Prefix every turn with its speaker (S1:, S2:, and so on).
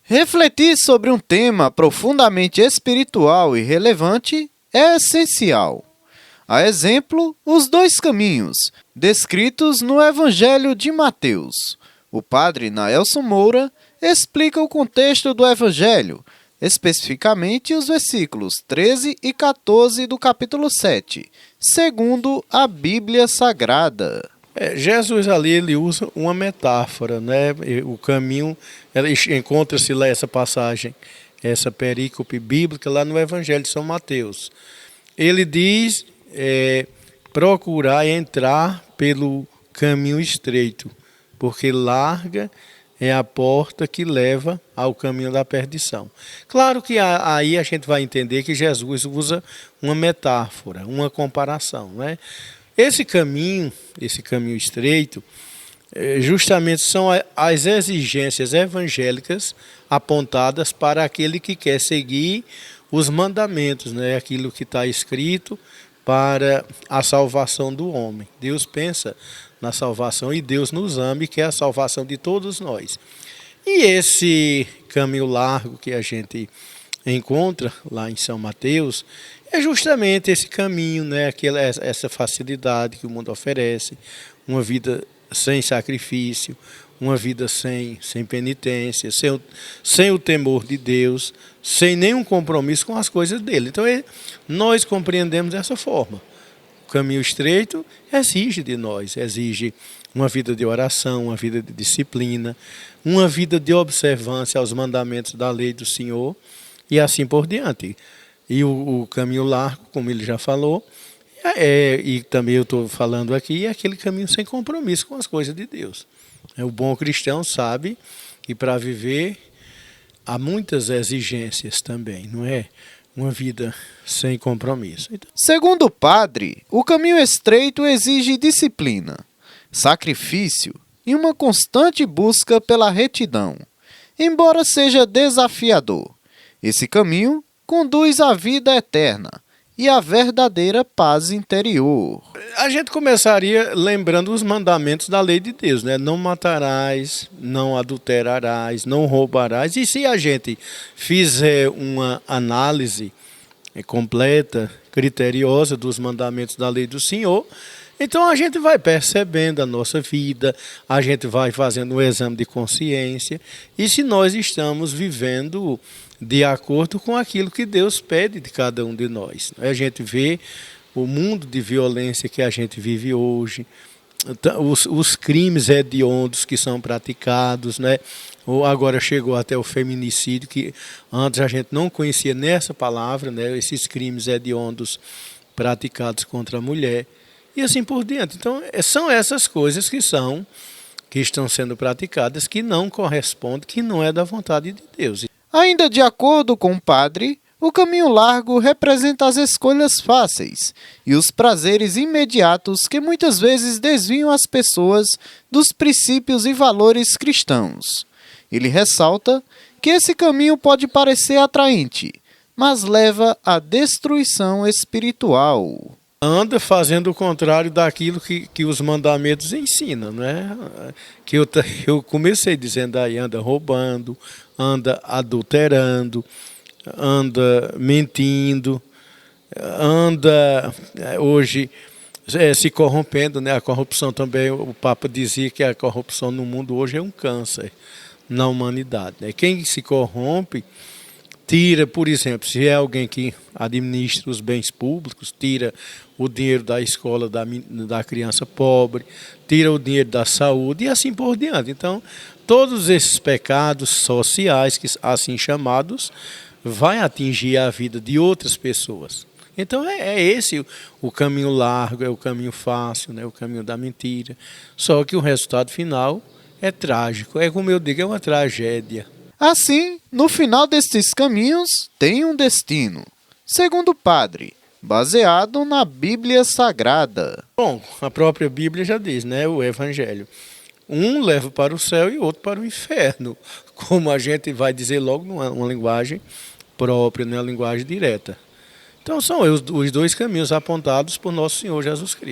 S1: Refletir sobre um tema profundamente espiritual e relevante é essencial. A exemplo, os dois caminhos, descritos no Evangelho de Mateus. O padre Naelson Moura explica o contexto do Evangelho, especificamente os versículos 13 e 14 do capítulo 7, segundo a Bíblia Sagrada.
S2: Jesus ali ele usa uma metáfora, né? O caminho, encontra-se lá essa passagem, essa perícope bíblica lá no Evangelho de São Mateus. Ele diz procurar entrar pelo caminho estreito, porque larga é a porta que leva ao caminho da perdição. Claro que aí a gente vai entender que Jesus usa uma metáfora, uma comparação, né? Esse caminho estreito, justamente são as exigências evangélicas apontadas para aquele que quer seguir os mandamentos, né? Aquilo que está escrito para a salvação do homem. Deus pensa na salvação e Deus nos ama e quer a salvação de todos nós. E esse caminho largo que a gente encontra lá em São Mateus é justamente esse caminho, né? Essa facilidade que o mundo oferece, uma vida sem sacrifício, uma vida sem penitência, sem o temor de Deus, sem nenhum compromisso com as coisas dele. Então nós compreendemos dessa forma. O caminho estreito exige de nós, exige uma vida de oração, uma vida de disciplina, uma vida de observância aos mandamentos da lei do Senhor e assim por diante. E o caminho largo, como ele já falou, e também eu estou falando aqui, é aquele caminho sem compromisso com as coisas de Deus. O bom cristão sabe que para viver há muitas exigências também, não é? Uma vida sem compromisso.
S1: Segundo o padre, o caminho estreito exige disciplina, sacrifício e uma constante busca pela retidão. Embora seja desafiador, esse caminho conduz à vida eterna e à verdadeira paz interior.
S2: A gente começaria lembrando os mandamentos da lei de Deus, né? Não matarás, não adulterarás, não roubarás. E se a gente fizer uma análise completa, criteriosa dos mandamentos da lei do Senhor, então a gente vai percebendo a nossa vida, a gente vai fazendo um exame de consciência e se nós estamos vivendo de acordo com aquilo que Deus pede de cada um de nós. A gente vê o mundo de violência que a gente vive hoje, os crimes hediondos que são praticados, né? Agora chegou até o feminicídio, que antes a gente não conhecia nessa palavra, né? Esses crimes hediondos praticados contra a mulher e assim por diante. Então são essas coisas que estão sendo praticadas que não correspondem, que não é da vontade de Deus.
S1: Ainda de acordo com o padre, o caminho largo representa as escolhas fáceis e os prazeres imediatos que muitas vezes desviam as pessoas dos princípios e valores cristãos. Ele ressalta que esse caminho pode parecer atraente, mas leva à destruição espiritual.
S2: Anda fazendo o contrário daquilo que os mandamentos ensinam, né? Que eu comecei dizendo aí, anda roubando, anda adulterando, anda mentindo, anda hoje se corrompendo, né? A corrupção também, o Papa dizia que a corrupção no mundo hoje é um câncer na humanidade, né? Quem se corrompe tira, por exemplo, se é alguém que administra os bens públicos, tira o dinheiro da escola da criança pobre, tira o dinheiro da saúde e assim por diante. Então, todos esses pecados sociais, que assim chamados, vai atingir a vida de outras pessoas. Então, é esse o caminho largo, é o caminho fácil, né? O caminho da mentira. Só que o resultado final é trágico. É como eu digo, é uma tragédia.
S1: Assim, no final destes caminhos, tem um destino, segundo o padre, baseado na Bíblia Sagrada.
S2: Bom, a própria Bíblia já diz, né? O Evangelho. Um leva para o céu e outro para o inferno, como a gente vai dizer logo numa linguagem própria, numa linguagem direta. Então são os dois caminhos apontados por nosso Senhor Jesus Cristo.